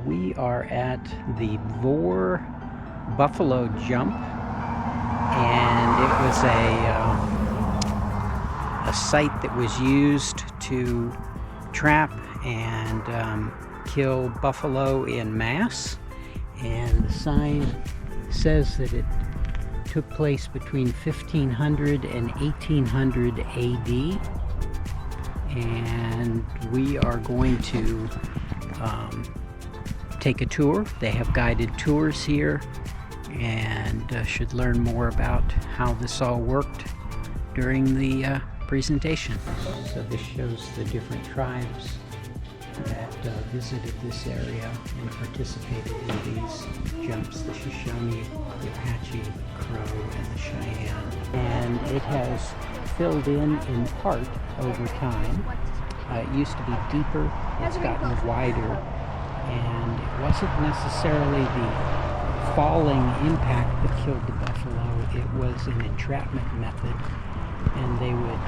We are at the Vore Buffalo Jump, and it was a site that was used to trap and kill buffalo in mass. And the sign says that it took place between 1500 and 1800 AD. And we are going to take a tour. They have guided tours here, and should learn more about how this all worked during the presentation. So this shows the different tribes that visited this area and participated in these jumps: the Shoshone, the Apache, the Crow, and the Cheyenne. And it has filled in part over time. It used to be deeper, it's gotten wider, and it wasn't necessarily the falling impact that killed the buffalo. It was an entrapment method, and they would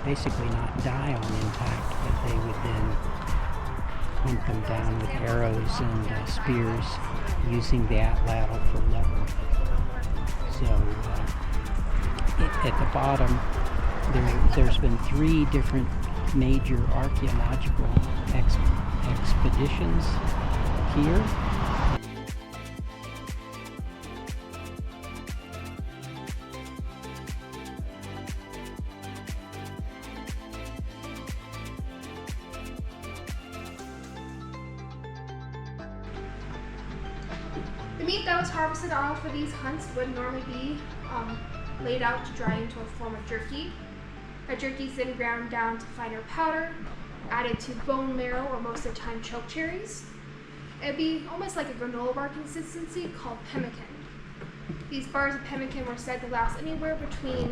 basically not die on impact, but they would then hunt them down with arrows and spears using the atlatl for lever. So at the bottom, there's been 3 different major archaeological expeditions here. The meat that was harvested off of these hunts would normally be laid out to dry into a form of jerky. That jerky is then ground down to finer powder, added to bone marrow or most of the time choke cherries. It would be almost like a granola bar consistency called pemmican. These bars of pemmican were said to last anywhere between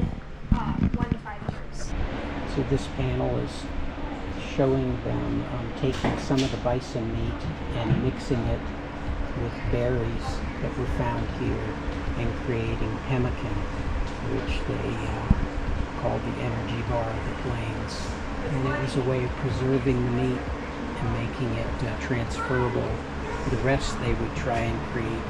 1 to 5 years. So this panel is showing them taking some of the bison meat and mixing it with berries that were found here and creating pemmican, which they called the energy bar of the plains. And it was a way of preserving the meat and making it transferable. The rest they would try and create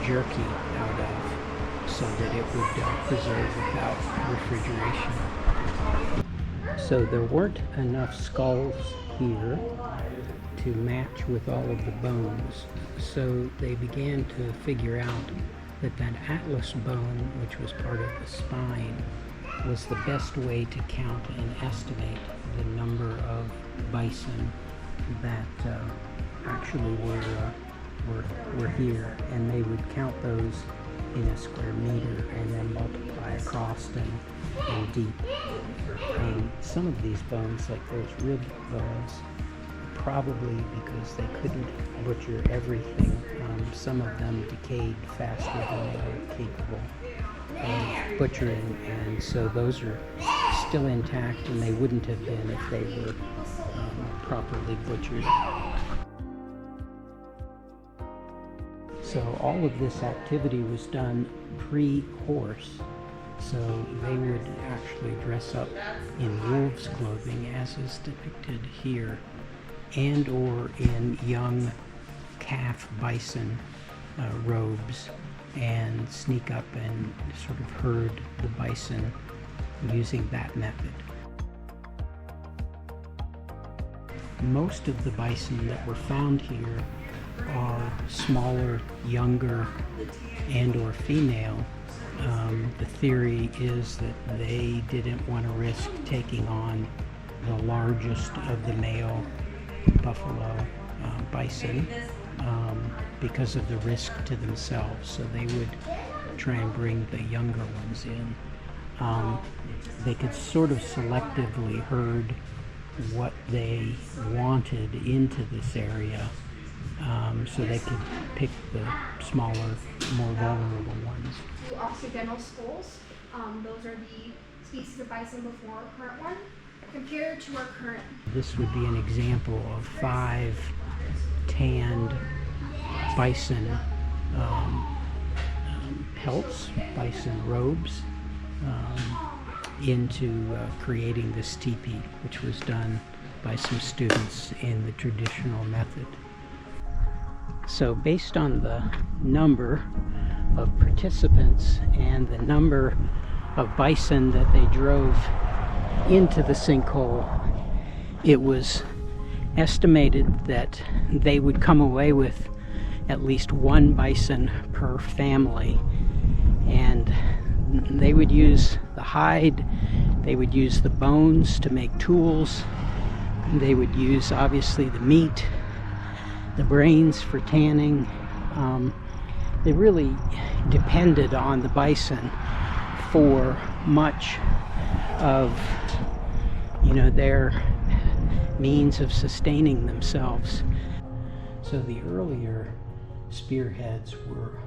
jerky out of, so that it would preserve without refrigeration. So there weren't enough skulls here to match with all of the bones, so they began to figure out that atlas bone, which was part of the spine, was the best way to count and estimate the number of bison that actually were here, and they would count those in a square meter and then multiply across and deep. Some of these bones, like those rib bones, probably because they couldn't butcher everything, some of them decayed faster than they were capable of butchering, and so those are still intact, and they wouldn't have been if they were properly butchered. So all of this activity was done pre-horse, so they would actually dress up in wolves' clothing, as is depicted here, and or in young calf bison robes, and sneak up and sort of herd the bison using that method. Most of the bison that were found here are smaller, younger, and or female. The theory is that they didn't want to risk taking on the largest of the male buffalo bison because of the risk to themselves, so they would try and bring the younger ones in. They could sort of selectively herd what they wanted into this area, so they could pick the smaller, more vulnerable ones. Occidental skulls, those are the species of bison before our current one, compared to our current. This would be an example of 5 tanned bison pelts, bison robes, into creating this teepee, which was done by some students in the traditional method. So based on the number of participants and the number of bison that they drove into the sinkhole, it was estimated that they would come away with at least one bison per family, and they would use the hide, they would use the bones to make tools, they would use obviously the meat, the brains for tanning. They really depended on the bison for much of, their means of sustaining themselves. So the earlier spearheads were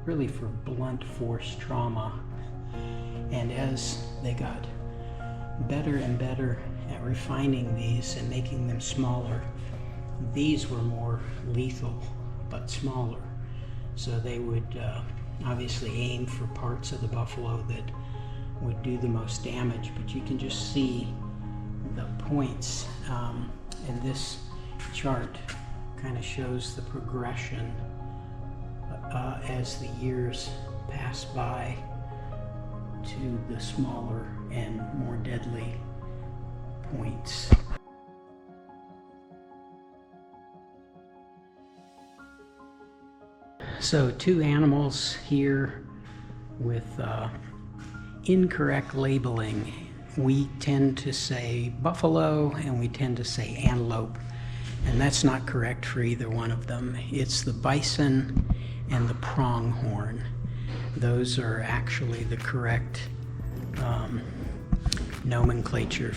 really for blunt force trauma, and as they got better and better at refining these and making them smaller, these were more lethal but smaller. So they would obviously aim for parts of the buffalo that would do the most damage, but you can just see the points, and this chart kind of shows the progression as the years pass by to the smaller and more deadly points. So two animals here with incorrect labeling. We tend to say buffalo and we tend to say antelope, and that's not correct for either one of them. It's the bison and the pronghorn. Those are actually the correct nomenclature.